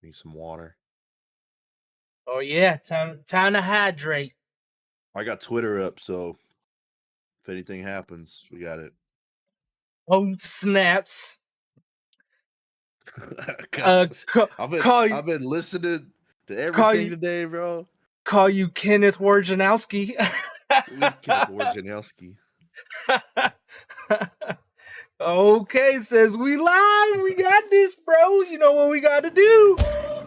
Need some water. Oh yeah, time to hydrate. I got Twitter up, so if anything happens, we got it. Oh snaps! I've Call you been listening to everything today, bro. Call you Kenneth Wojnarowski. Kenneth Wojnarowski. Okay, says we live. We got this, bro. You know what we got to do.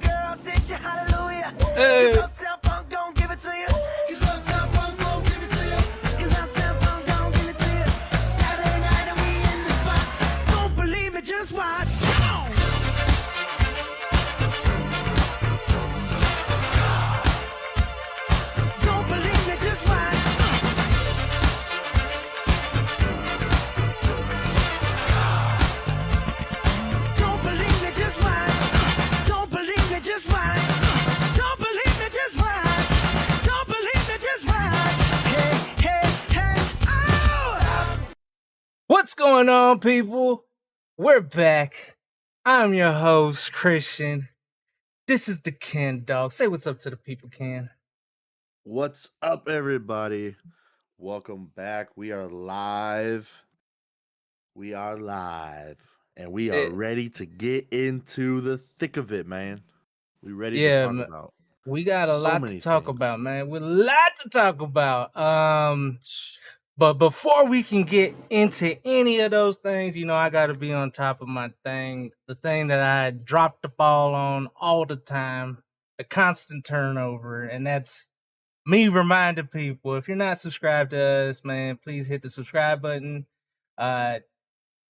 Girl, send you hallelujah. Cause Uptown Funk don't give it to you. Cause Uptown Funk don't give it to you. Cause Uptown Funk don't give it to you. Saturday night and we in the spot. Don't believe me, just watch. Don't believe me, just watch. Don't believe me, just watch. Don't believe me, just watch. Don't believe me, just watch. Don't believe me, just watch. Hey, oh! What's going on, people? We're back. I'm your host, Christian. This is the Ken Dog. Say what's up to the people, Ken. What's up, everybody? Welcome back. We are live. And we are ready to get into the thick of it, man. We ready to talk about. We got a lot to talk about, man. We're a lot to talk about. But before we can get into any of those things, you know, I got to be on top of my thing. The thing that I drop the ball on all the time, a constant turnover, and that's me reminding people, if you're not subscribed to us, man, please hit the subscribe button.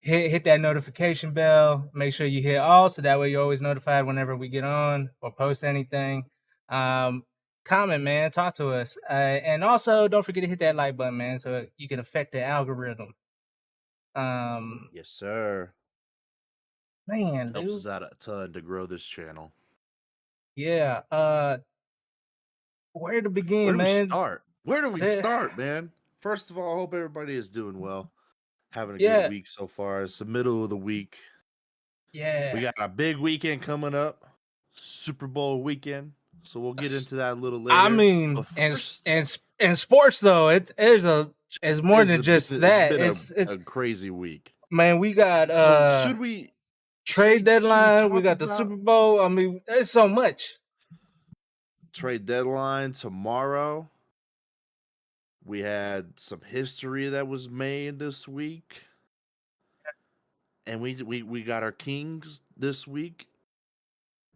Hit that notification bell. Make sure you hit all, so that way you're always notified whenever we get on or post anything. Comment, man. Talk to us. And also, don't forget to hit that like button, man, so you can affect the algorithm. Yes, sir. Man, helps us out a ton to grow this channel. Yeah. Where to begin, man? Where do we start, man? First of all, I hope everybody is doing well. Having a good week so far. It's the middle of the week. Yeah. We got a big weekend coming up. Super Bowl weekend. So we'll get into that a little later. I mean, and sports though, it's more than just that. It's a crazy week. Man, we got should we trade deadline, we got the Super Bowl. I mean, there's so much. Trade deadline tomorrow. We had some history that was made this week. And we got our Kings this week.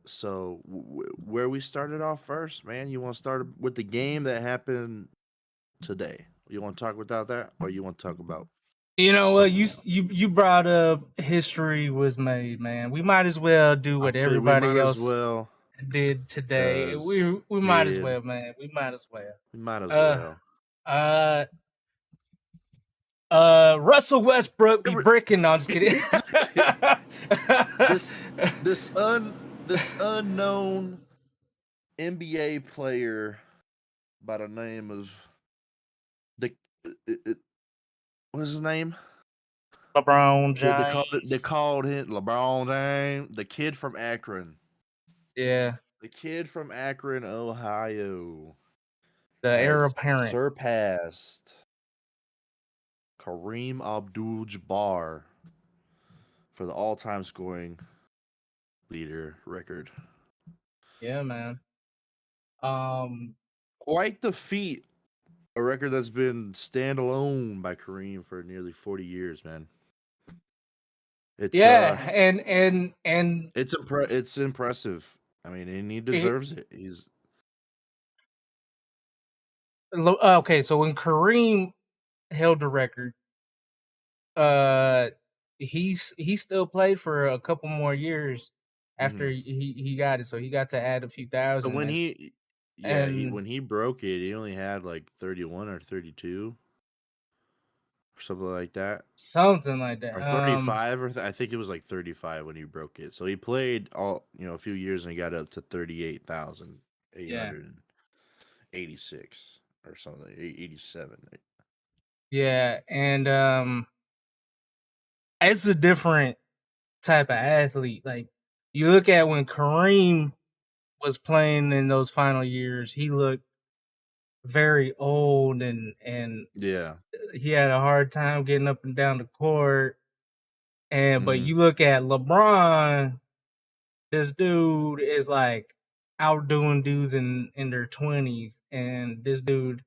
So where we started off first, man? You want to start with the game that happened today? You want to talk about that, or you want to talk about? You know what? You brought up history was made, man. We might as well do what everybody else did today. We might as well, man. We might as well. Russell Westbrook be bricking. No, I'm just kidding. this unknown NBA player by the name of what's his name? LeBron James. They called him LeBron James, the kid from Akron. Yeah. The kid from Akron, Ohio. The heir apparent. Surpassed Kareem Abdul-Jabbar for the all-time scoring leader record. Yeah, man. Quite the feat. A record that's been standalone by Kareem for nearly 40 years, man. It's and it's impressive. I mean, and he deserves it. He's okay. So when Kareem held the record, he still played for a couple more years after he got it. So he got to add a few thousand. So when when he broke it, he only had like 31 or 32 or something like that. Something like that. Or 35, or I think it was like 35 when he broke it. So he played a few years and he got up to 38,886 or something, 87. Yeah, and it's a different type of athlete. Like you look at when Kareem was playing in those final years, he looked very old and Yeah. he had a hard time getting up and down the court. And but Mhm. you look at LeBron, this dude is like outdoing dudes in their 20s, and this dude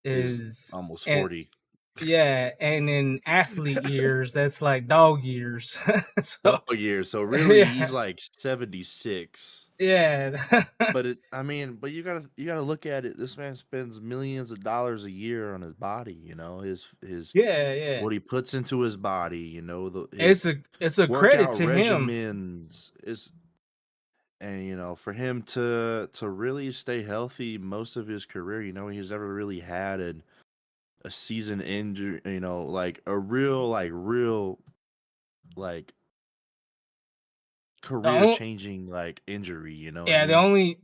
Is is almost and 40. yeah, and in athlete years, that's like dog years. So Dog years. So really, he's yeah, like 76. yeah, But but you gotta look at it. This man spends millions of dollars a year on his body. You know his yeah, yeah. what he puts into his body. You know his It's a credit workout to him. regimens is, and for him to really stay healthy most of his career. He's never really had a season injury. Like a real like The career only, changing like injury. You know what I yeah, mean?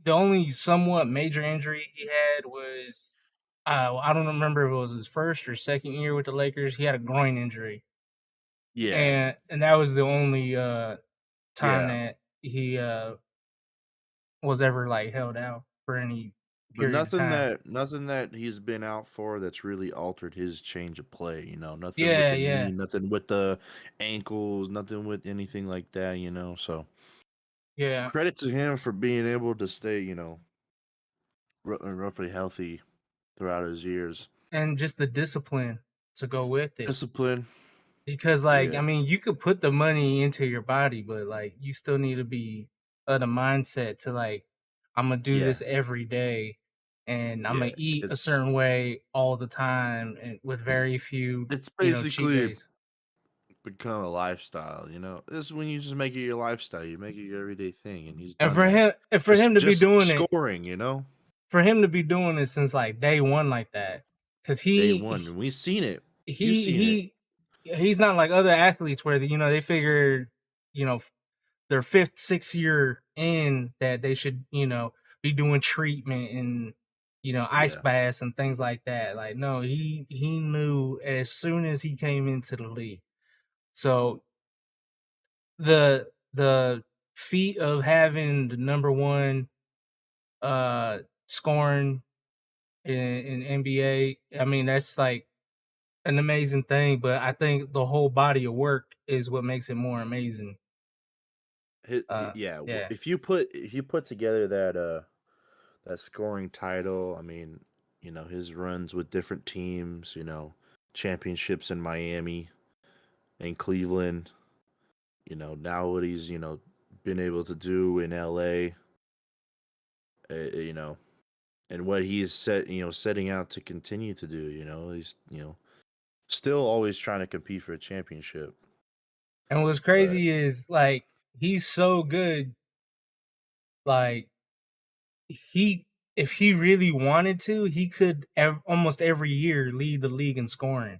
the only somewhat major injury he had was I don't remember if it was his first or second year with the Lakers. He had a groin injury, Yeah, and that was the only time yeah. that he was ever like held out for any But period of time. nothing that he's been out for that's really altered his change of play. Nothing with Yeah, the yeah, knee, nothing with the ankles, nothing with anything like that. So yeah, credit to him for being able to stay, roughly healthy throughout his years. and just the discipline to go with it. Discipline, Because like yeah, I mean, you could put the money into your body, but like you still need to be of the mindset to like I'm gonna do yeah, this every day, and I'm yeah. gonna eat a It's certain way all the time, and with very few it's cheat basically days. become a lifestyle. This is when you just make it your lifestyle. You make it your everyday thing, and he's And done that. for him to be Just doing it, scoring, since like day one like that, because day one, and we've seen it. You've he seen it. he's not like other athletes where they figure you know their fifth, sixth year in that they should, be doing treatment and ice Yeah. baths and things like that. Like, no, he knew as soon as he came into the league. So the feat of having the number one scoring in NBA, I mean, that's like an amazing thing, but I think the whole body of work is what makes it more amazing. Yeah, Yeah. if you put together that scoring title, I mean, his runs with different teams, championships in Miami and Cleveland, now what he's, been able to do in LA, you know, and what he's setting out to continue to do, he's, still always trying to compete for a championship. And what's But crazy is like he's so good. Like he, if he really wanted to, he could almost every year lead the league in scoring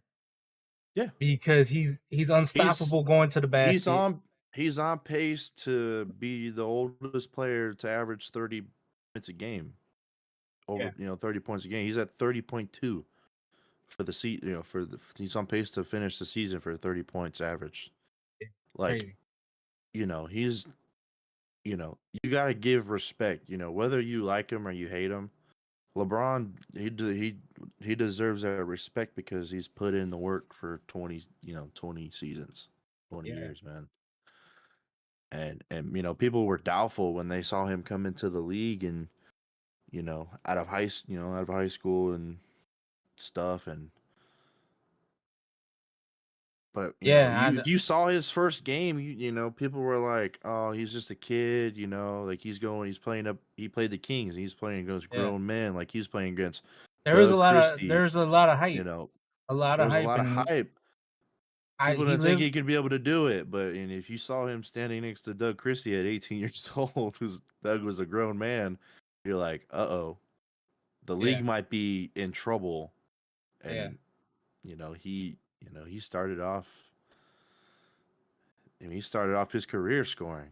yeah, because he's he's unstoppable going to the he's basket. on he's on pace to be the oldest player to average 30 points a game. Yeah, Over 30 points a game. He's at 30.2 for the season. He's on pace to finish the season for 30 points average. yeah, Like crazy. he's you got to give respect. Whether you like him or you hate him, LeBron he deserves that respect because he's put in the work for 20 seasons, 20 Yeah, years, man. And people were doubtful when they saw him come into the league and out of high school and stuff. And but yeah, if you saw his first game, people were like, oh, he's just a kid, like he's playing up, he played the Kings and he's playing against yeah. grown men, like he's playing against There was Doug Christie. there's a lot of you hype, know a lot there of was a hype, lot of and hype. People he didn't think lived. he could be able to do it, and if you saw him standing next to Doug Christie at 18 years old, who's Doug was a grown man, you're like, uh-oh, the Yeah, league might be in trouble. yeah, And he started off. I mean, he started off his career scoring.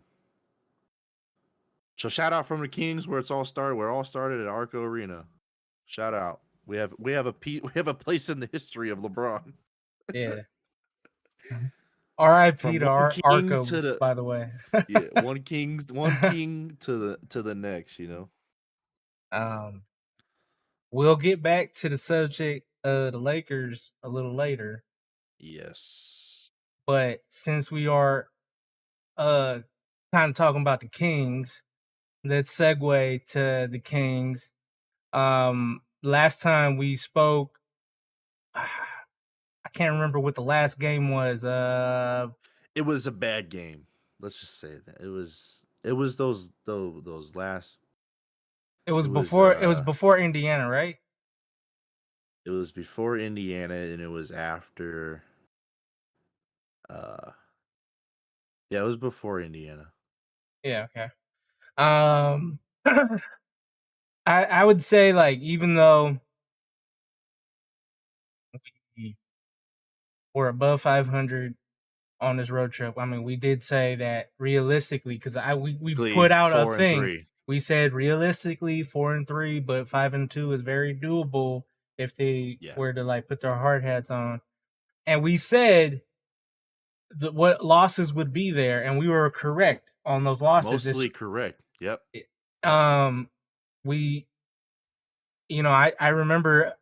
So shout out from the Kings, where it all started at Arco Arena. Shout out. We have a place in the history of LeBron. yeah. R.I.P. to one king Arco, to the by the way. yeah, one king to the next, We'll get back to the subject of the Lakers a little later, Yes. but since we are kind of talking about the Kings, let's segue to the Kings. Last time we spoke, I can't remember what the last game was. It was a bad game. Let's just say that. It was those last It was was, before Indiana, right? it was before Indiana and it was after yeah, it was before Indiana. Yeah, okay. I would say, like, even though we were above 500 on this road trip, I mean, we did say that realistically, because we put out a 4 and thing. 3. We said realistically 4-3, but 5-2 is very doable if they were to like put their hard hats on. And we said what losses would be there, and we were correct on those losses. Mostly correct. Yep. We, I remember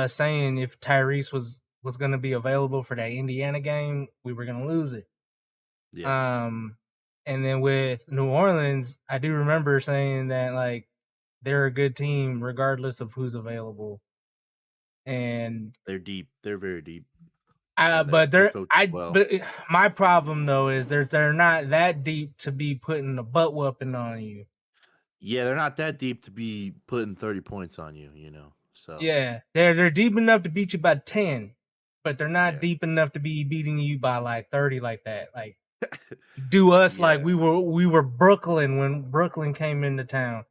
saying if Tyrese was going to be available for that Indiana game, we were going to lose it. Yeah. And then with New Orleans, I do remember saying that like they're a good team regardless of who's available. And they're deep. They're very deep. But my problem though is they're not that deep to be putting a butt whooping on you. Yeah, they're not that deep to be putting 30 points on you, So yeah, they're deep enough to beat you by 10, but they're not deep enough to be beating you by like 30 like that. Like do us like we were Brooklyn when Brooklyn came into town.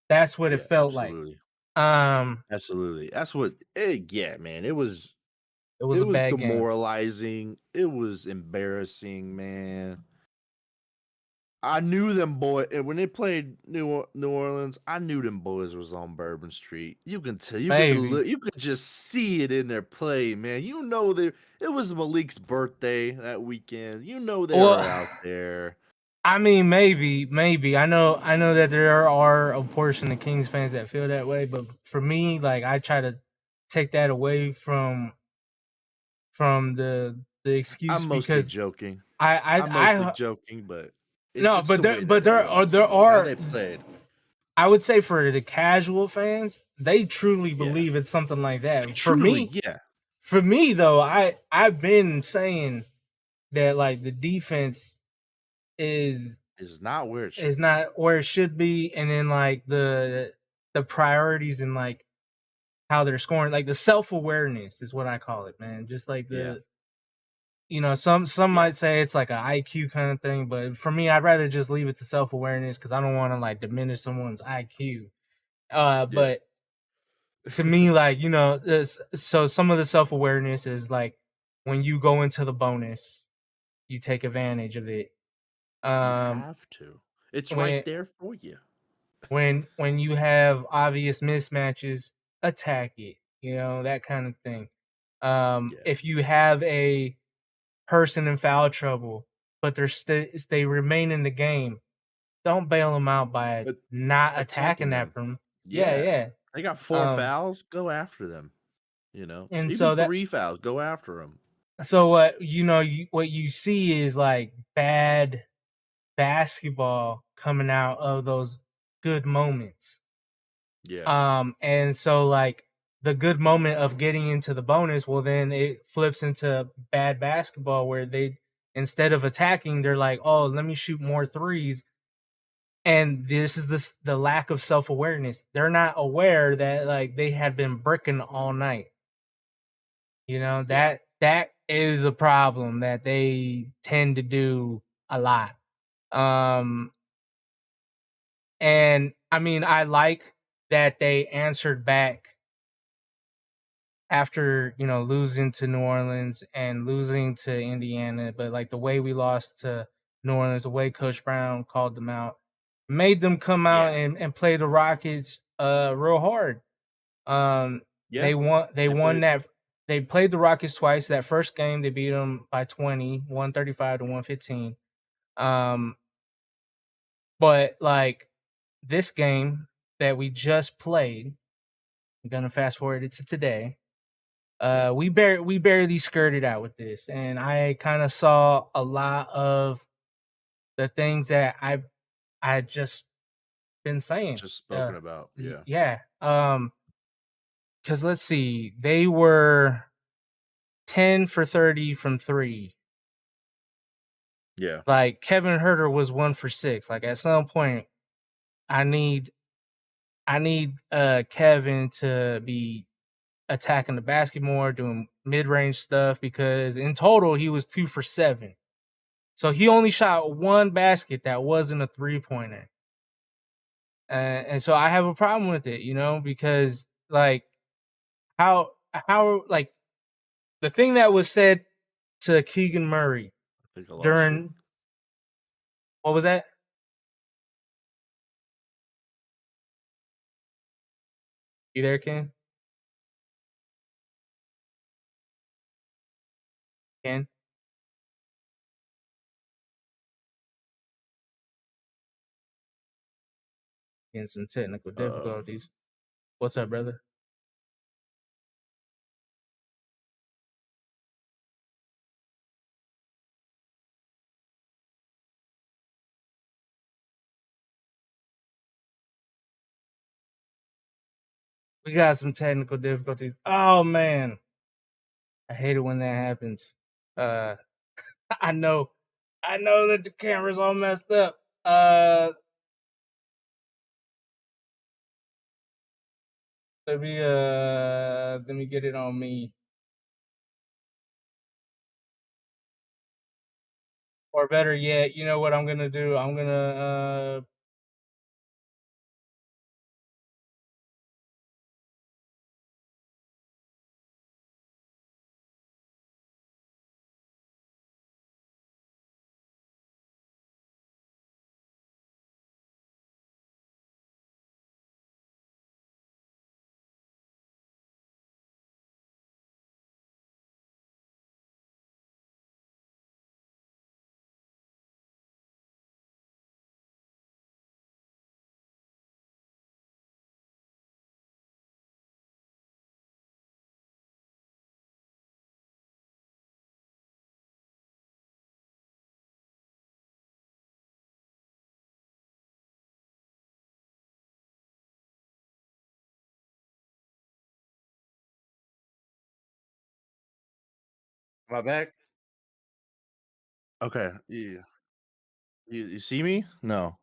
That's what it felt absolutely. like. Absolutely. That's what. Man. It was a bad demoralizing. Game. It was embarrassing, man. I knew them boys when they played New Orleans. I knew them boys was on Bourbon Street. You can tell. You could just see it in their play, man. It was Malik's birthday that weekend. They were out there. I mean, maybe. I know that there are a portion of Kings fans that feel that way, but for me, like I try to take that away from the excuse. I'm mostly joking. I'm mostly joking, but. No, but there are they played. I would say for the casual fans, they truly believe it's something like that. Truly, For me though, I've been saying that like the defense is not where it should be, and then like the priorities and like how they're scoring, like the self-awareness is what I call it, man. Just like the some might say it's like an IQ kind of thing, but for me, I'd rather just leave it to self-awareness because I don't want to like diminish someone's IQ. But to me, like, so some of the self-awareness is like when you go into the bonus, you take advantage of it. You have to. It's right there for you. When you have obvious mismatches, attack it, that kind of thing. If you have a person in foul trouble, but they remain in the game, don't bail them out by not attacking that from. Yeah. They got 4 fouls, go after them. And even so 3 fouls, go after them. So what you see is like bad basketball coming out of those good moments. Yeah. And so like the good moment of getting into the bonus, well, then it flips into bad basketball where they, instead of attacking, they're like, oh, let me shoot more threes. And this is the lack of self-awareness. They're not aware that like they had been bricking all night. That is a problem that they tend to do a lot. And I mean, I like that they answered back after, losing to New Orleans and losing to Indiana, but like the way we lost to New Orleans, the way Coach Brown called them out, made them come out and play the Rockets real hard. They won that they played the Rockets twice. That first game, they beat them by 20, 135 to 115. But like this game that we just played, I'm gonna fast forward it to today. We barely skirted out with this, and I kind of saw a lot of the things that I had just been saying, just spoken about. Yeah. Yeah. Because let's see, they were 10 for 30 from 3. Yeah. Like Kevin Herter was 1 for 6. Like at some point, I need Kevin to be attacking the basket more, doing mid-range stuff, because in total he was 2 for 7. So he only shot 1 basket that wasn't a 3-pointer. And so I have a problem with it, because like how like the thing that was said to Keegan Murray during what was that? You there, Ken? Ken? Getting some technical difficulties. What's up, brother? We got some technical difficulties. Oh man. I hate it when that happens. I know that the camera's all messed up. Let me get it on me. Or better yet, you know what I'm gonna do? I'm gonna Am I back? Okay. Yeah. You see me? No.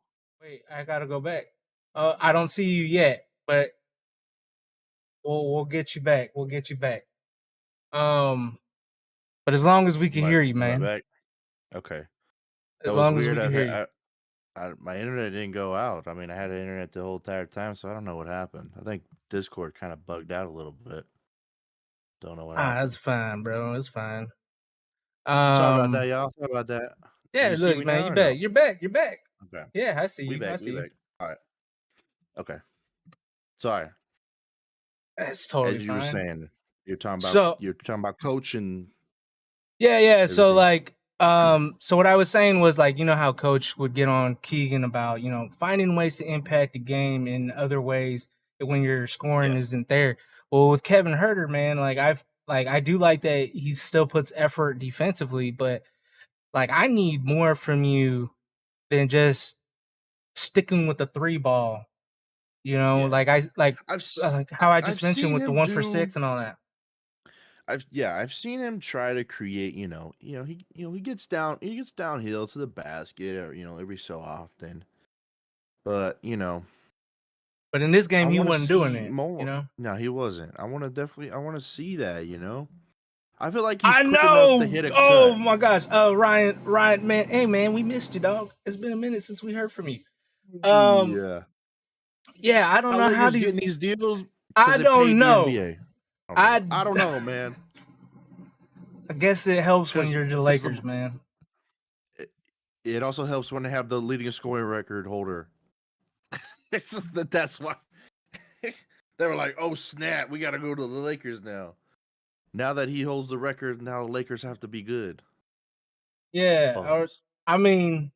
wait, I gotta go back. I don't see you yet, but we'll get you back. We'll get you back. But as long as we can hear you, Am I man. back? Okay. As That was long as we weird. can hear you. My internet didn't go out. I mean, I had internet the whole entire time, so I don't know what happened. I think Discord kind of bugged out a little bit. Don't know what happened. That's fine, bro. It's fine. Sorry about that, y'all. Sorry about that. Yeah, You see look, me man, now you or back. no? You're back. You're back. Okay. Yeah, I see We you. back. I see We you. back. All right. Okay. Sorry. That's totally As you were fine. saying, you're talking about coach and Yeah. So everything. like, so what I was saying was like, how Coach would get on Keegan about, finding ways to impact the game in other ways when your scoring isn't there. Well, with Kevin Herter, man, I do like that he still puts effort defensively, but like I need more from you than just sticking with the 3 ball. Like how I just I've mentioned seen with the him 1 for 6 and all that. I've seen him try to create, he gets downhill to the basket or, every so often. But, But in this I game, he want to wasn't doing see it. more. No, he wasn't. I want to see that, I feel like he's I quick enough to know. hit a Oh cut. my gosh. Ryan, man. Hey, man, we missed you, dog. It's been a minute since we heard from you. Yeah. Yeah, I don't know how Lakers getting these deals. I don't know. I don't know, man. I guess it helps when you're the Lakers, man. It also helps when they have the leading scoring record holder. It's just that's why they were like, "Oh snap, we got to go to the Lakers now." Now that he holds the record, now the Lakers have to be good. Yeah, or Bums. I mean,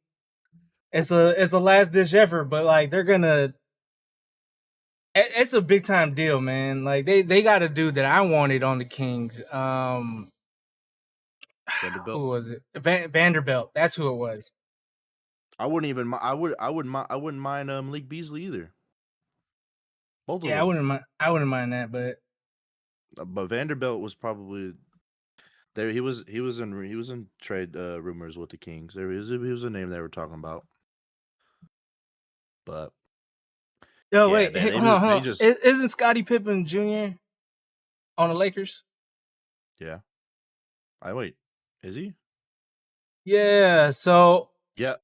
it's a last ditch effort, but like they're gonna. It's a big time deal, man. Like they got a dude that I wanted on the Kings. Vanderbilt. Who was it? Vanderbilt. That's who it was. I wouldn't even. I wouldn't mind Malik Beasley either. Both of Yeah, them. I wouldn't mind that, But Vanderbilt was probably there. He was in trade rumors with the Kings. He was a name they were talking about. But yo, yeah, wait, man, hey, they hold on. just Isn't Scottie Pippen Jr. on the Lakers? yeah. Wait, is he? Yeah. So Yeah.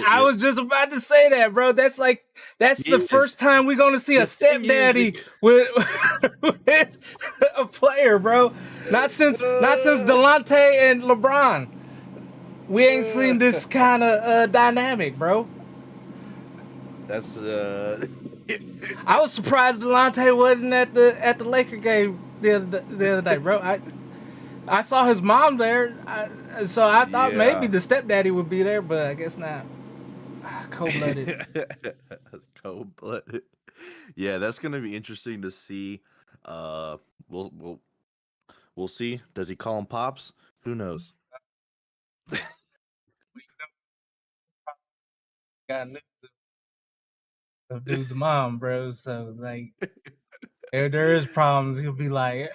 I was just about to say that, bro. That's the first time we're gonna see a stepdaddy with a player, bro. Not since Delonte and LeBron. We ain't seen this kind of dynamic, bro. That's I was surprised Delonte wasn't at the Laker game the other day, bro. I saw his mom there, so I thought maybe the stepdaddy would be there, but I guess not. Cold-blooded. Cold-blooded. Yeah, that's gonna be interesting to see. We'll see. Does he call him pops? Who knows? Got news of dude's mom, bro. So like, if there is problems, he'll be like,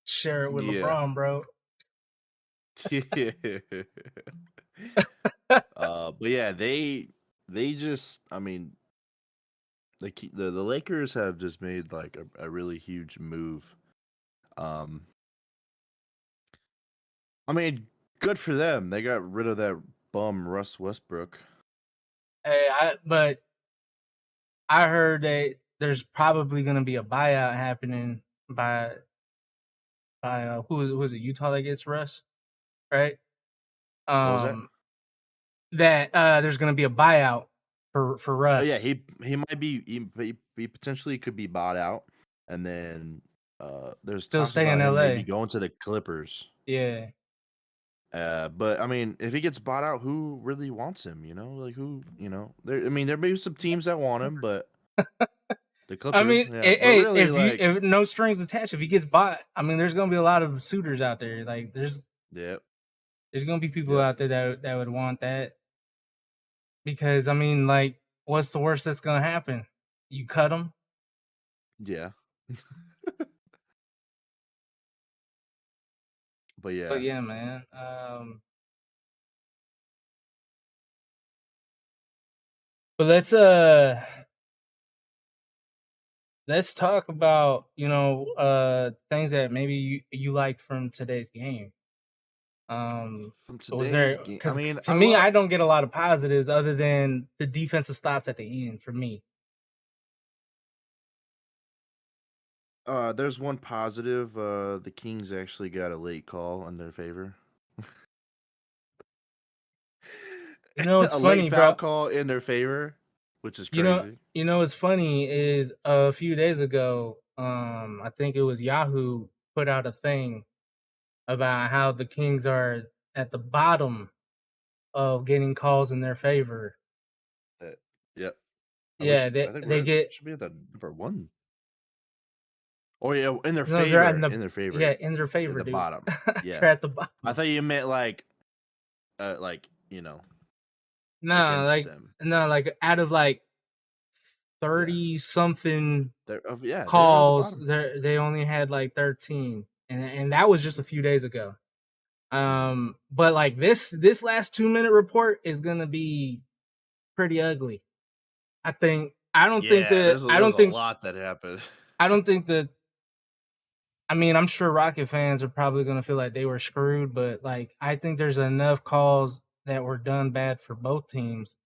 share it with LeBron, bro. But yeah, they just, I mean, the Lakers have just made like a really huge move. I mean, good for them. They got rid of that bum Russ Westbrook. Hey, but I heard that there's probably gonna be a buyout happening by who was it, Utah that gets Russ, right? What was that? There's gonna be a buyout for Russ. Oh, yeah, he might be he potentially could be bought out, and then there's still talks stay in about him LA. maybe going to the Clippers. Yeah. But I mean, if he gets bought out, who really wants him? You know, like who? You know, there may be some teams that want him, but the Clippers. I mean, yeah. hey, really, if no strings attached, if he gets bought, I mean, there's gonna be a lot of suitors out there. Like, there's gonna be people out there that would want that, because I mean, like, what's the worst that's gonna happen? You cut him. Yeah. But yeah, man. But let's talk about, things that maybe you liked from today's game. from Was there, today's game, because I mean, to me, I don't get a lot of positives other than the defensive stops at the end for me. There's one positive. The Kings actually got a late call in their favor. You know, it's a funny, late foul bro. call in their favor, which is crazy. You know what's funny is a few days ago, I think it was Yahoo put out a thing about how the Kings are at the bottom of getting calls in their favor. Yep. Yeah, they should be at the number one. Oh yeah, in their No, favor. they're in their favor. Yeah, in their favor, At the dude. bottom. Yeah. They're at the bottom. I thought you meant like you know. No, against them. like out of like 30 something They're calls, at the bottom. they only had like 13, and that was just a few days ago. But like this last 2-minute report is gonna be pretty ugly. I don't think there's a lot that happened. I don't think that. I mean, I'm sure Rocket fans are probably gonna feel like they were screwed, but like I think there's enough calls that were done bad for both teams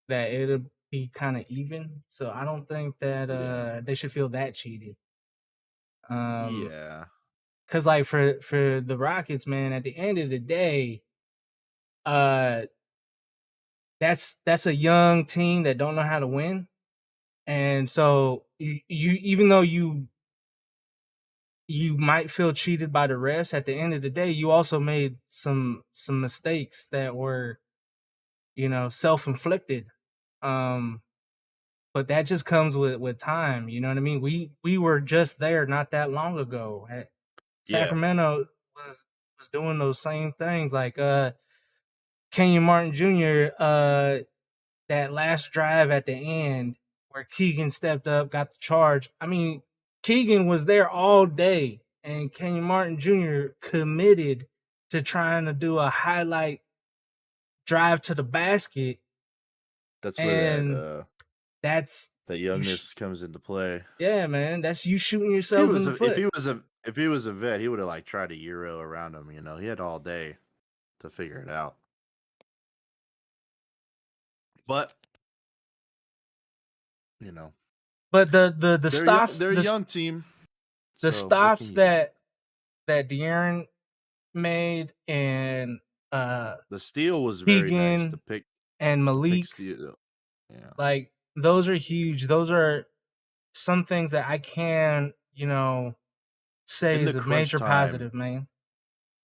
that it'll be kind of even. So I don't think that they should feel that cheated. Yeah. Cause like for the Rockets, man, at the end of the day, that's a young team that don't know how to win. And so you even though you you might feel cheated by the refs. At the end of the day, you also made some mistakes that were, self-inflicted. But that just comes with time, you know what I mean? We were just there not that long ago. Yeah. Sacramento was doing those same things, like Kenyon Martin Jr. That last drive at the end where Keegan stepped up, got the charge. I mean, Keegan was there all day, and Kenyon Martin Jr. committed to trying to do a highlight drive to the basket, That's where and that that's youngness comes into play. yeah, man. That's you shooting yourself in the foot. If he was a vet, he would have like tried a Euro around him. You know, he had all day to figure it out. But you know, But the stops, they're a young team. the so what stops can you do? that De'Aaron made and The steal was very nice to Keegan pick and Malik, steal. Yeah. like those are huge. Those are some things that I can, say In the is a crunch major time, positive, man.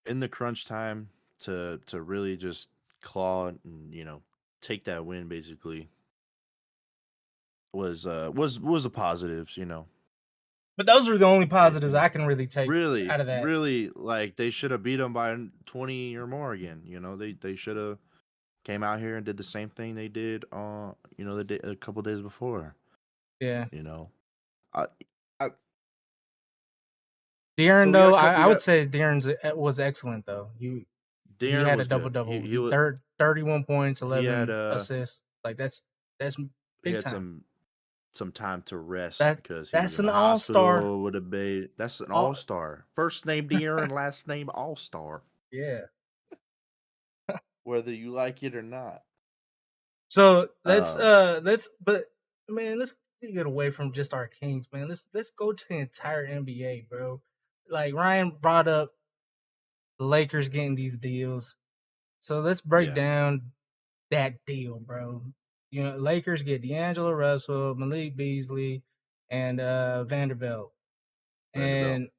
in the crunch time to really just claw and take that win basically was the positives. But those are the only positives And I can really take out of that. really, like they should have beat them by 20 or more again. They should have came out here and did the same thing they did a couple days before. Yeah. I, De'Aaron, So we though, got a cou- we I would got- say De'Aaron's was excellent, though. He De'Aaron had a was good. double-double. He was 31 points, he 11 had assists. Like that's he big had time. some time to rest That because he was that's in an the all-star. hospital. Would have been That's an All- all-star. First name De'Aaron, last name all-star. Yeah. Whether you like it or not. So let's but man, let's get away from just our Kings, man. Let's go to the entire NBA, bro. Like Ryan brought up the Lakers getting these deals. So let's break Yeah. down that deal, bro. Lakers get D'Angelo Russell, Malik Beasley, and Vanderbilt. And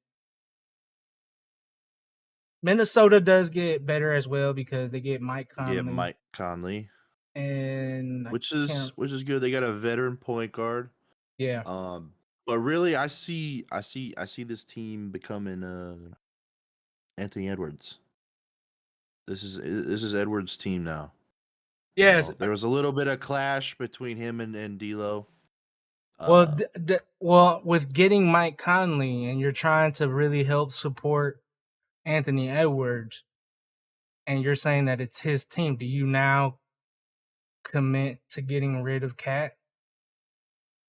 Minnesota does get better as well because they get Mike Conley. Get Mike Conley. And Which is good. They got a veteran point guard. Yeah. But really I see this team becoming Anthony Edwards. This is Edwards' team now. Yes. There was a little bit of clash between him and D'Lo. Well, with getting Mike Conley and you're trying to really help support Anthony Edwards, and you're saying that it's his team, do you now commit to getting rid of Cat?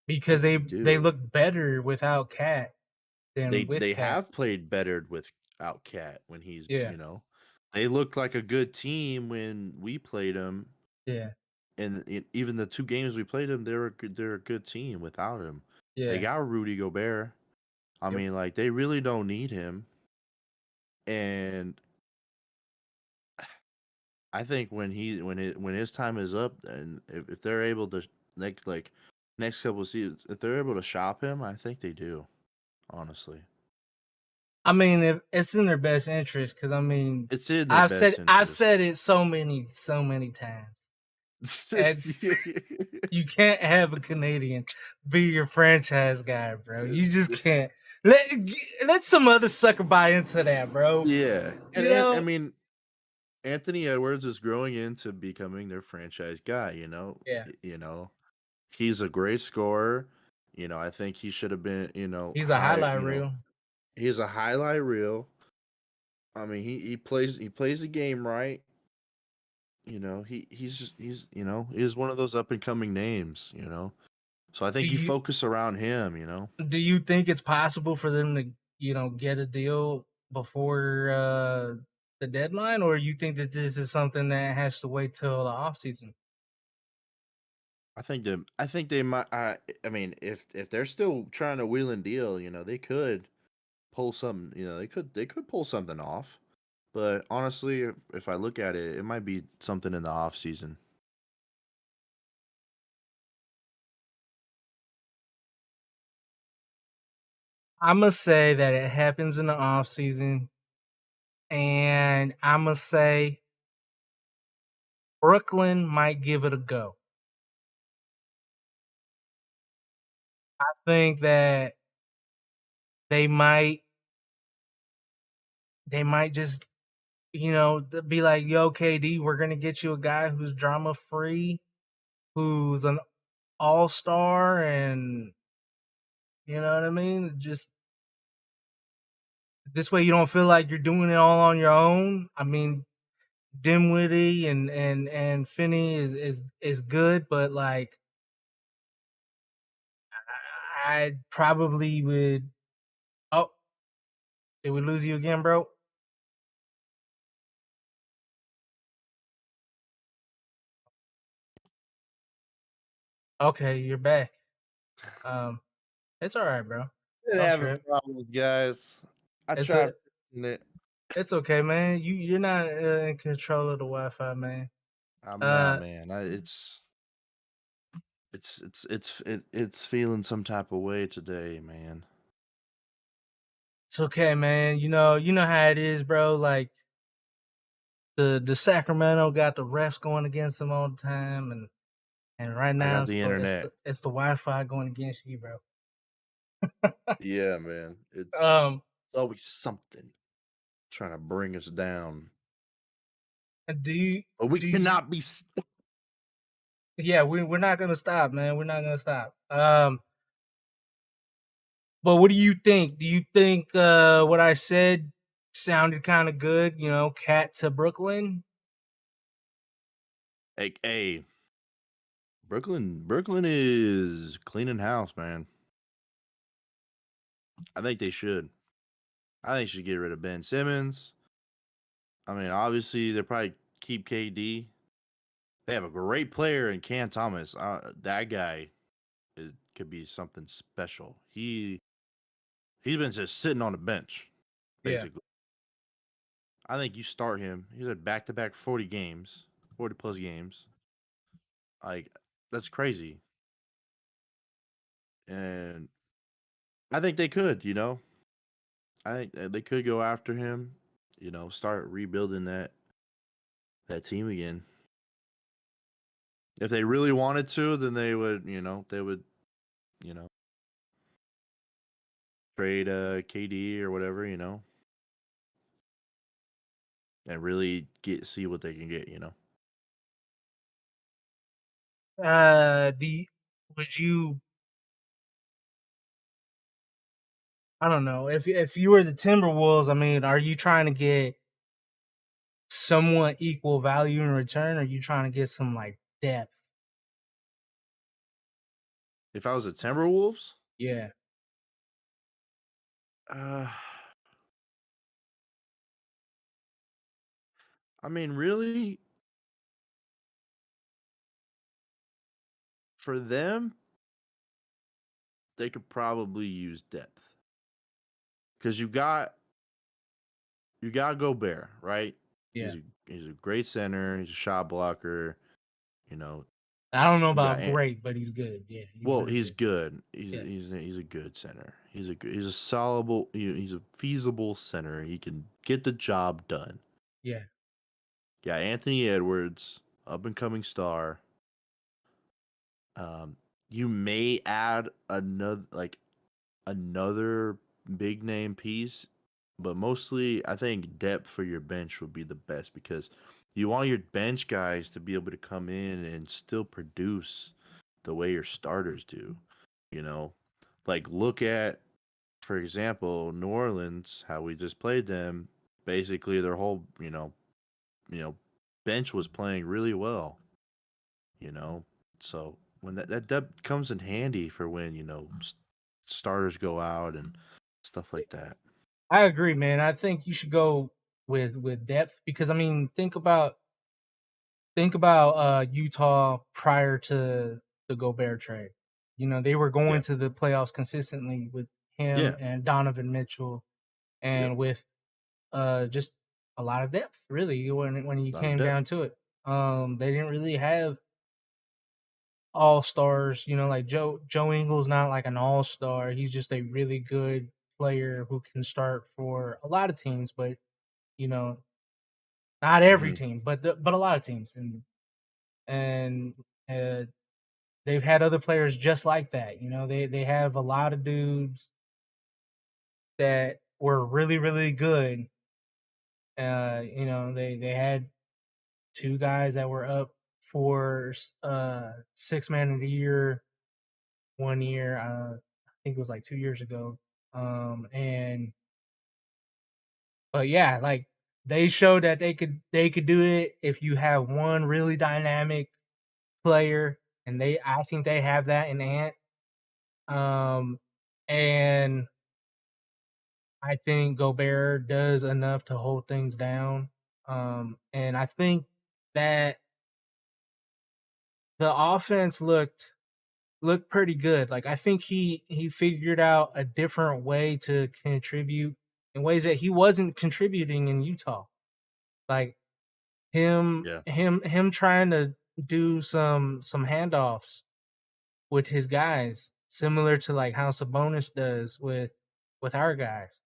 Because they look better without Cat than with they Cat. have played better without Cat when he's they looked like a good team when we played them. Yeah. And even the 2 games we played them, they're a good team without him. Yeah. They got Rudy Gobert. I mean, like they really don't need him. And I think when his time is up, and if they're able to like next couple of seasons, if they're able to shop him, I think they do. Honestly, I mean, if it's in their best interest, because I mean, it's in their best interest. I've said it so many times. You can't have a Canadian be your franchise guy, bro. You just can't. Let some other sucker buy into that, bro. Yeah, and I mean, Anthony Edwards is growing into becoming their franchise guy. Yeah. He's a great scorer. I think he should have been. He's a highlight reel. He's a highlight reel. I mean, he plays the game right. He's one of those up and coming names. So I think you focus around him. Do you think it's possible for them to get a deal before the deadline, or you think that this is something that has to wait till the offseason? I think they might. I mean, if they're still trying to wheel and deal, they could pull something. They could pull something off. But honestly, if I look at it, it might be something in the off season. I'm gonna say that it happens in the off season, and I'm gonna say Brooklyn might give it a go. I think that they might just be like, yo, KD, we're gonna get you a guy who's drama free, who's an all-star, and you know what I mean? Just this way you don't feel like you're doing it all on your own. I mean, Dimwitty and Finney is good, but like I probably would. Oh, did we lose you again, bro? Okay, you're back. It's all right, bro. Been Don't having trip. problems, guys. I It's tried a, fixing it. it's okay, man. You're not in control of the Wi-Fi, man. I'm not, man. It's feeling some type of way today, man. It's okay, man. You know how it is, bro. Like the Sacramento got the refs going against them all the time, and right I now got the internet. it's the Wi-Fi going against you, bro. Yeah, man. It's always something trying to bring us down. Do you? But we do you- cannot be stuck. Yeah, we're not gonna stop, man. We're not gonna stop. But what do you think? Do you think what I said sounded kind of good? You know, Cat to Brooklyn. Hey, Brooklyn is cleaning house, man. I think they should. I think they should get rid of Ben Simmons. I mean, obviously they probably keep KD. They have a great player in Cam Thomas. That guy could be something special. He's been just sitting on the bench, basically. Yeah. I think you start him. He's had back-to-back 40 plus games. Like, that's crazy. And I think they could, I think they could go after him, start rebuilding that team again. If they really wanted to, then they would, trade KD or whatever, and really see what they can get, Would you? I don't know. If you were the Timberwolves, I mean, are you trying to get somewhat equal value in return, or are you trying to get some like depth? If I was the Timberwolves, yeah. I mean, really, for them, they could probably use depth because you got Gobert, right? Yeah. He's a great center. He's a shot blocker. I don't know about great, but he's good. Yeah. He's good. He's a good center. He's a solid. He's a feasible center. He can get the job done. Yeah. Yeah, Anthony Edwards, up and coming star. You may add another big name piece, but mostly I think depth for your bench would be the best because you want your bench guys to be able to come in and still produce the way your starters do. Like look at, for example, New Orleans, how we just played them. Basically, their whole bench was playing really well. So when that depth comes in handy for when starters go out and stuff like that. I agree, man. I think you should go with depth because I mean, think about Utah prior to the Gobert trade. They were going to the playoffs consistently with him and Donovan Mitchell, and with just a lot of depth. Really, when you came down to it, they didn't really have all stars. Like Joe Ingles, not like an all star. He's just a really good player who can start for a lot of teams, but you know, not every team, but a lot of teams, and they've had other players just like that. You know, they have a lot of dudes that were really really good. You know, they had two guys that were up for six man of the year one year. I think it was like 2 years ago. And but yeah, like they showed that they could do it if you have one really dynamic player, and I think they have that in Ant. And I think Gobert does enough to hold things down. And I think that the offense looked pretty good. Like I think he figured out a different way to contribute in ways that he wasn't contributing in Utah. Like him trying to do some handoffs with his guys, similar to like how Sabonis does with our guys.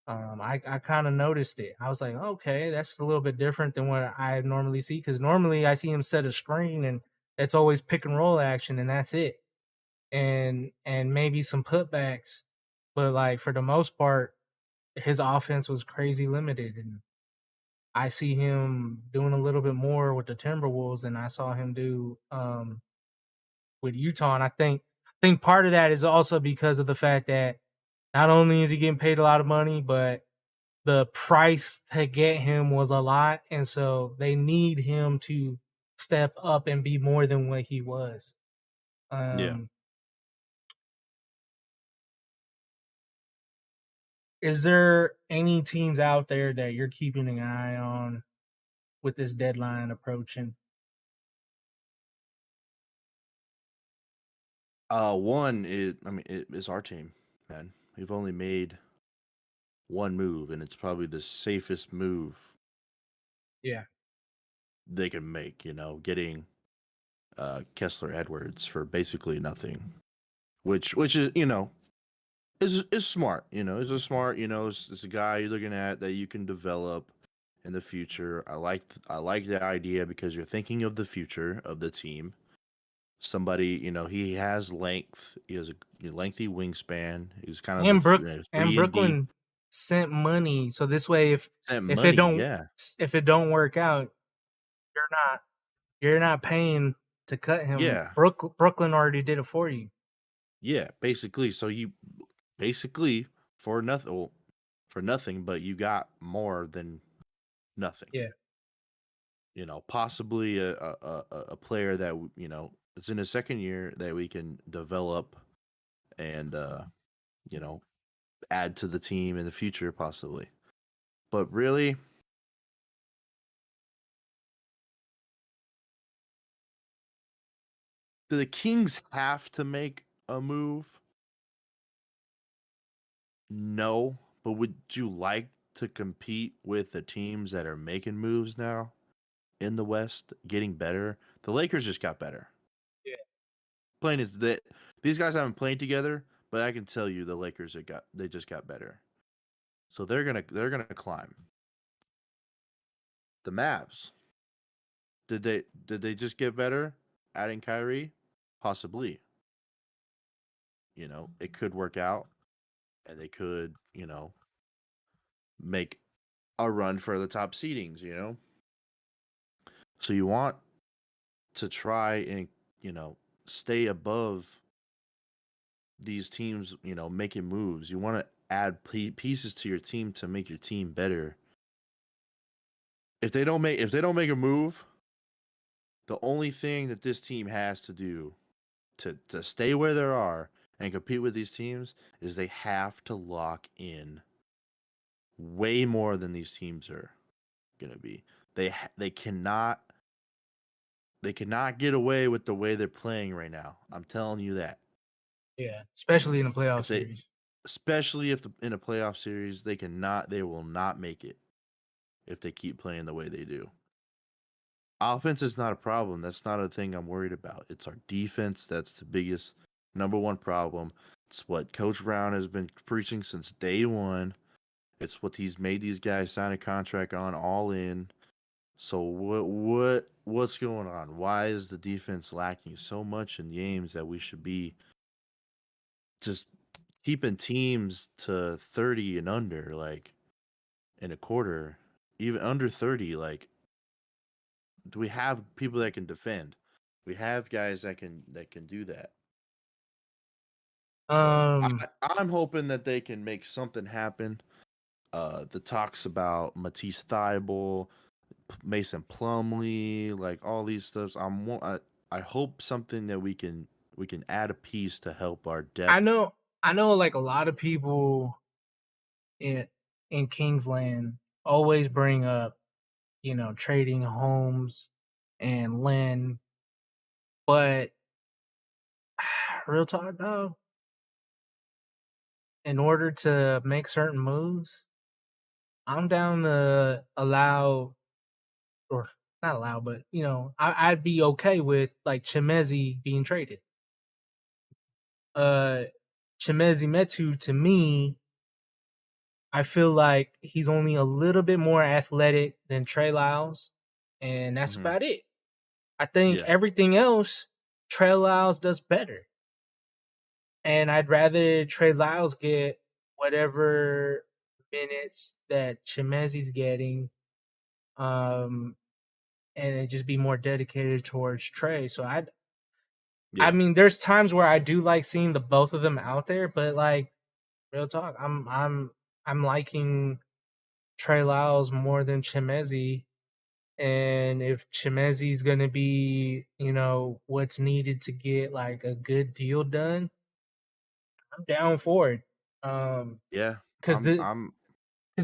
I kind of noticed it. I was like, okay, that's a little bit different than what I normally see, because normally I see him set a screen and it's always pick and roll action and that's it. And maybe some putbacks, but like for the most part, his offense was crazy limited, and I see him doing a little bit more with the Timberwolves than I saw him do with Utah. And I think part of that is also because of the fact that not only is he getting paid a lot of money, but the price to get him was a lot, and so they need him to step up and be more than what he was. Is there any teams out there that you're keeping an eye on with this deadline approaching? One is, it is our team, man. We've only made one move, and it's probably the safest move. Yeah, they can make. You know, getting Kessler Edwards for basically nothing, which is is smart. You know, it's smart. You know, it's a guy you're looking at that you can develop in the future. I like the idea because you're thinking of the future of the team. Somebody, you know, he has length. He has a lengthy wingspan. He's kind of Brooklyn sent money, so this way, if it don't work out, you're not paying to cut him. Yeah, Brooklyn already did it for you. Yeah, basically. So you for nothing, but you got more than nothing. Yeah. You know, possibly a player that it's in his second year that we can develop and add to the team in the future, possibly. But really, do the Kings have to make a move? No, but would you like to compete with the teams that are making moves now in the West, getting better? The Lakers just got better. Yeah. Plain is that these guys haven't played together, but I can tell you the Lakers they just got better. So they're gonna climb. The Mavs. Did they just get better adding Kyrie? Possibly. You know, it could work out and they could, make a run for the top seedings, So you want to try and, stay above these teams, making moves. You want to add pieces to your team to make your team better. If they don't make a move, the only thing that this team has to do to stay where they are and compete with these teams is they have to lock in way more than these teams are going to be. They cannot get away with the way they're playing right now. I'm telling you that. Yeah, especially in a playoff series. Especially if in a playoff series, they will not make it if they keep playing the way they do. Offense is not a problem. That's not a thing I'm worried about. It's our defense that's the biggest number one problem. It's what Coach Brown has been preaching since day one. It's what he's made these guys sign a contract on, all in. So what's going on? Why is the defense lacking so much in games that we should be just keeping teams to 30 and under, like in a quarter, even under 30? Like, do we have people that can defend? We have guys that can do that. So I'm hoping that they can make something happen. The talks about Matisse Thybulle, Mason Plumlee, like all these stuffs. I hope something that we can add a piece to help our depth. I know like a lot of people in Kingsland always bring up, trading Holmes and Lynn, but real talk though, in order to make certain moves, I'm down to allow, or not allow, but I'd be okay with like Chimezie being traded. Chimezie Metu, to me, I feel like he's only a little bit more athletic than Trey Lyles, and that's about it. I think everything else, Trey Lyles does better. And I'd rather Trey Lyles get whatever minutes that Chimezie's getting, and it just be more dedicated towards Trey. So I mean, there's times where I do like seeing the both of them out there, but like real talk, I'm liking Trey Lyles more than Chimezie. And if Chimezie's gonna be, what's needed to get like a good deal done, I'm down for it. Because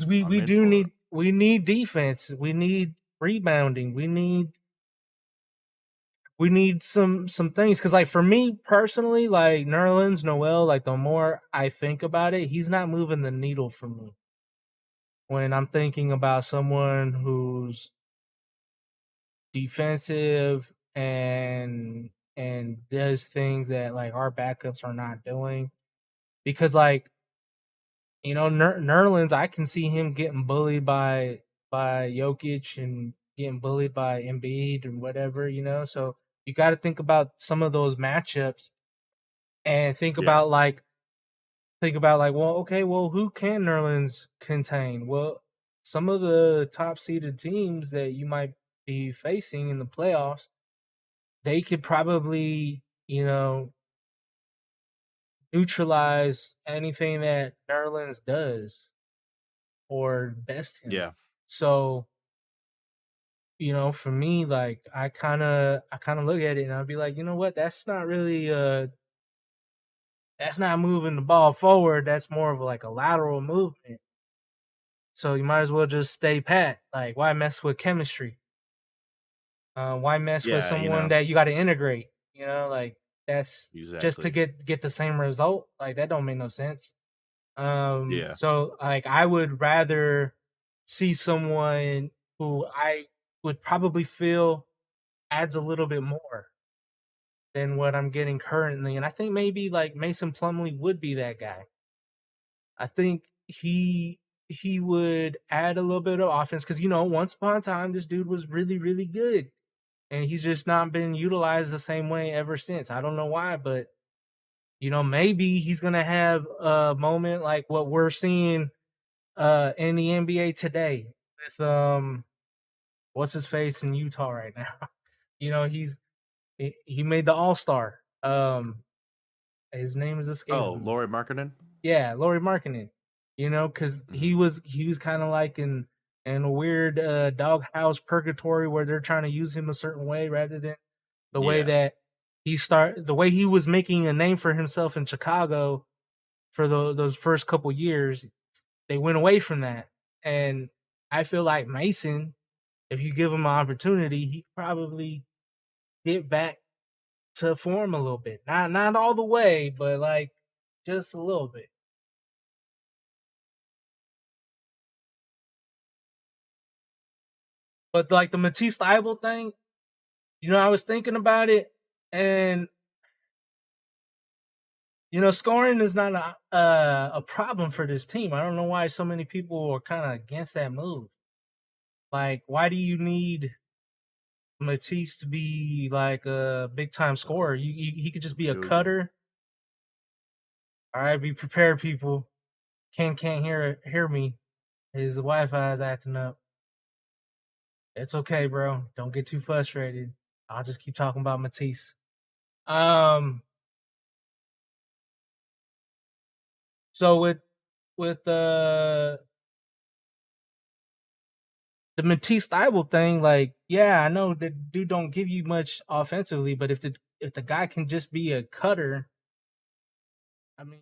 we need defense, we need rebounding, we need some things. Because like for me personally, like Nerlens Noel, like the more I think about it, he's not moving the needle for me. When I'm thinking about someone who's defensive and does things that like our backups are not doing, because like Nerlens, I can see him getting bullied by Jokic and getting bullied by Embiid and whatever, so you got to think about some of those matchups and think about like, well, okay, well, who can Nerlens contain? Well, some of the top seeded teams that you might be facing in the playoffs, they could probably, neutralize anything that Nerlens does or best him. Yeah. So, for me, like I kind of look at it and I'll be like, you know what? That's not really that's not moving the ball forward. That's more of like a lateral movement. So you might as well just stay pat. Like, why mess with chemistry? Why mess with someone that you got to integrate? Like that's just to get the same result. Like that don't make no sense. So like I would rather see someone who I would probably feel adds a little bit more than what I'm getting currently. And I think maybe like Mason Plumlee would be that guy. I think he would add a little bit of offense because once upon a time this dude was really, really good. And he's just not been utilized the same way ever since. I don't know why, but maybe he's gonna have a moment like what we're seeing in the NBA today with what's his face in Utah right now. He made the All-Star. His name is escaping. Oh, Lauri Markkanen? Yeah, Lauri Markkanen. Because he was kind of like in a weird doghouse purgatory where they're trying to use him a certain way rather than the way that the way he was making a name for himself in Chicago for those first couple years. They went away from that. And I feel like Mason, if you give him an opportunity, he probably get back to form a little bit. Not all the way, but like just a little bit. But like the Matisse Thybulle thing, I was thinking about it, and Scoring is not a problem for this team. I don't know why so many people are kind of against that move. Like, why do you need Matisse to be like a big time scorer? He could just be a cutter. All right, be prepared, people. Ken can't hear me. His Wi-Fi is acting up. It's okay, bro. Don't get too frustrated. I'll just keep talking about Matisse. So with the Matisse Thybulle thing, like, yeah, I know that dude don't give you much offensively, but if the guy can just be a cutter, I mean,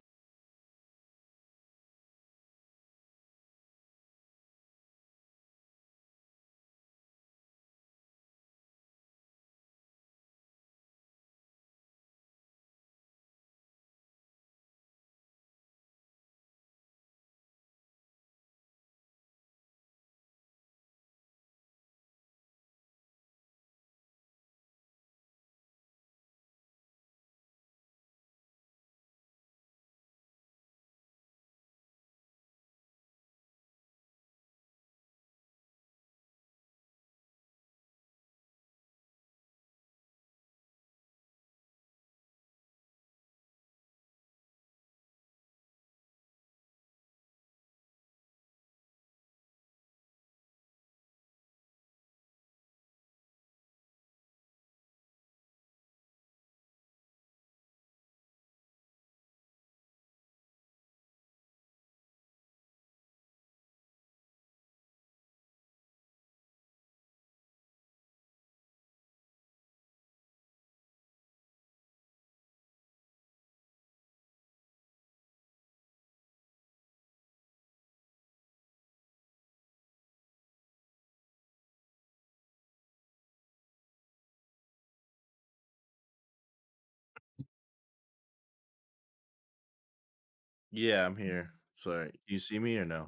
Yeah, I'm here. Sorry, you see me or no?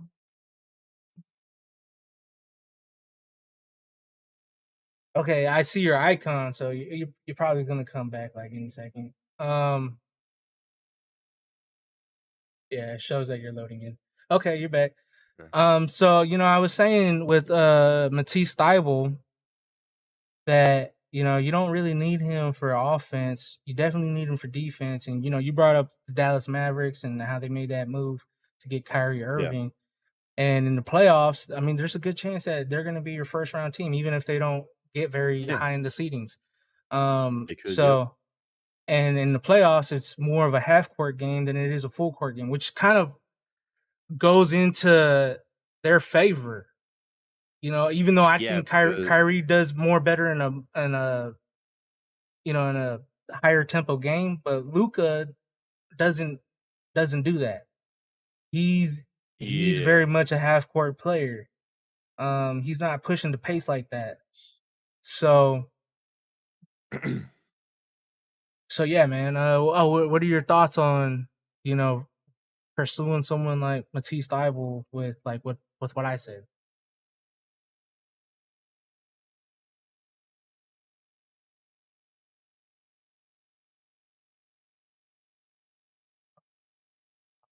okay, I see your icon, so you're probably gonna come back like any second. Yeah, it shows that you're loading in. Okay, you're back. Okay. So I was saying with Matisse Thybulle that you don't really need him for offense. You definitely need him for defense. And you brought up the Dallas Mavericks and how they made that move to get Kyrie Irving. And in the playoffs, I mean, there's a good chance that they're going to be your first round team, even if they don't get very high in the seedings. So, and in the playoffs, it's more of a half court game than it is a full court game, which kind of goes into their favor. Even though I think Kyrie does more better in a higher tempo game, but Luka doesn't do that. He's very much a half court player. He's not pushing the pace like that. So yeah, man. What are your thoughts on pursuing someone like Matisse Thybulle with what I said?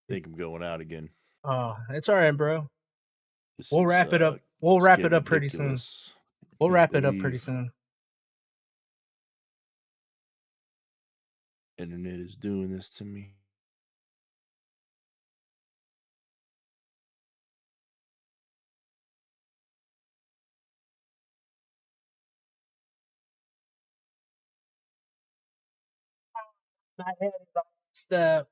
I think I'm going out again. Oh, it's all right, bro. We'll wrap it up. We'll wrap it up pretty soon. We'll wrap it up pretty soon. Internet is doing this to me. My head is all stuff.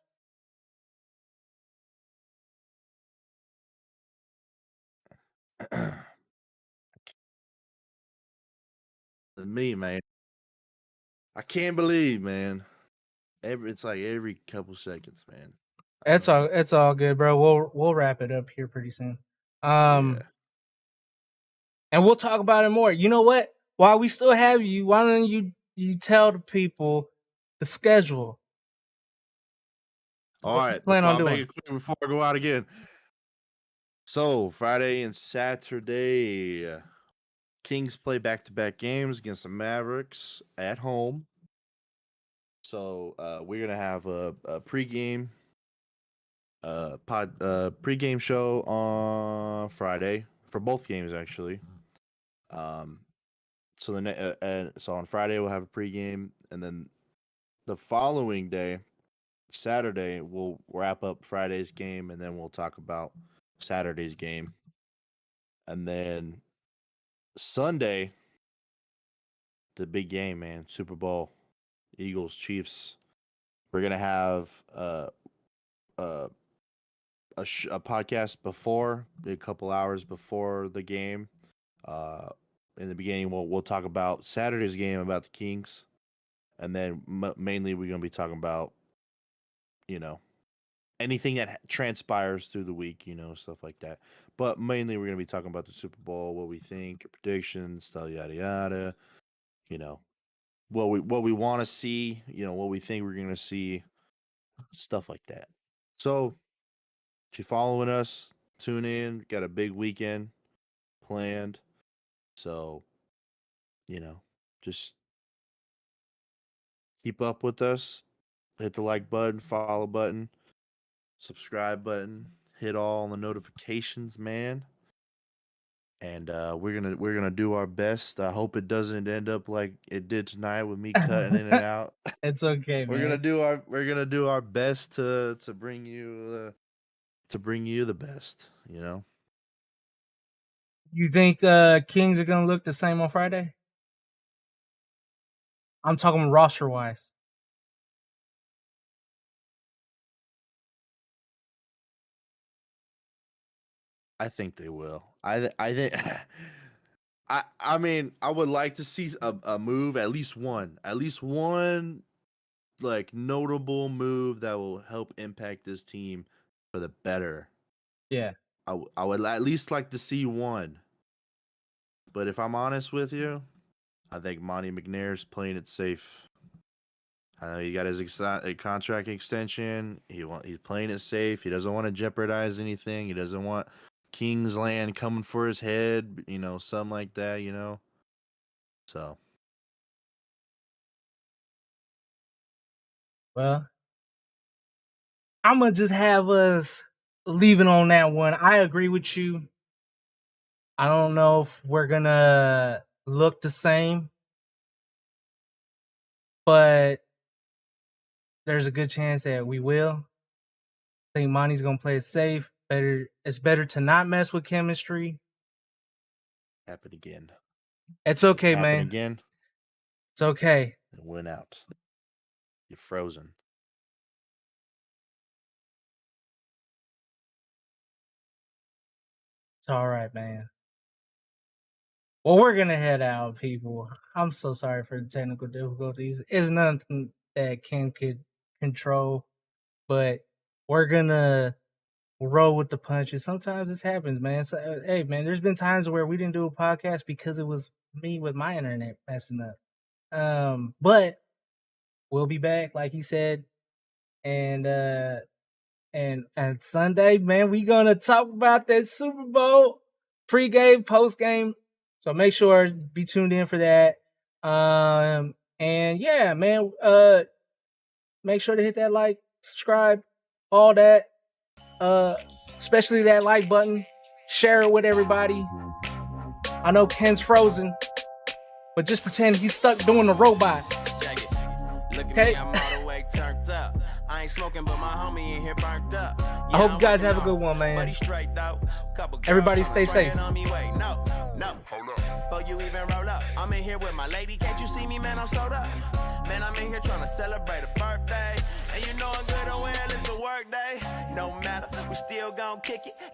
Me, man. I can't believe, man. It's like every couple seconds, man. It's all good, bro. We'll wrap it up here pretty soon. And we'll talk about it more. You know what? While we still have you, why don't you tell the people the schedule? All right. Plan on doing? Make it quick before I go out again. So Friday and Saturday, Kings play back-to-back games against the Mavericks at home. So we're gonna have a pregame pregame show on Friday for both games actually. So so on Friday we'll have a pregame, and then the following day, Saturday, we'll wrap up Friday's game, and then we'll talk about Saturday's game, and then Sunday, the big game, man, Super Bowl, Eagles, Chiefs. We're gonna have a podcast before, a couple hours before the game. In the beginning, we'll talk about Saturday's game, about the Kings, and then mainly we're gonna be talking about, anything that transpires through the week, stuff like that. But mainly we're gonna be talking about the Super Bowl, what we think, predictions, stuff, yada yada. What we want to see, what we think we're gonna see, stuff like that. So if you're following us, tune in. Got a big weekend planned. So, just keep up with us. Hit the like button, follow button, subscribe button, hit all the notifications, man. And we're gonna do our best. I hope it doesn't end up like it did tonight with me cutting in and out. It's okay, man. We're gonna do our best to bring you the best. You think Kings are gonna look the same on Friday? I'm talking roster wise. I think they will. I think. I mean, I would like to see a move, at least one, like notable move that will help impact this team for the better. Yeah. I would at least like to see one. But if I'm honest with you, I think Monty McNair's playing it safe. He got his contract extension. He's playing it safe. He doesn't want to jeopardize anything. He doesn't want Kingsland coming for his head, something like that, So. Well, I'm going to just have us leave it on that one. I agree with you. I don't know if we're going to look the same, but there's a good chance that we will. I think Monty's going to play it safe. It's better to not mess with chemistry. Happen again. It's okay, Happen man. Again. It's okay. It went out. You're frozen. It's all right, man. Well, we're going to head out, people. I'm so sorry for the technical difficulties. It's nothing that Ken could control, but we're going to roll with the punches. Sometimes this happens, man. So, hey, man, there's been times where we didn't do a podcast because it was me with my internet messing up. But we'll be back, like he said. And Sunday, man, we gonna talk about that Super Bowl pre-game, post-game. So make sure be tuned in for that. And yeah, man, make sure to hit that like, subscribe, all that. Especially that like button. Share it with everybody. I know Ken's frozen, but just pretend he's stuck doing the robot. Okay. I ain't smoking, but my homie in here burnt up. I hope you guys have a good one, man. Everybody stay safe. Before you even roll up, I'm in here with my lady. Can't you see me, man? I'm sold up. Man, I'm in here trying to celebrate a birthday. And you know I'm good on well, it's a work day. No matter, we still gon' kick it. And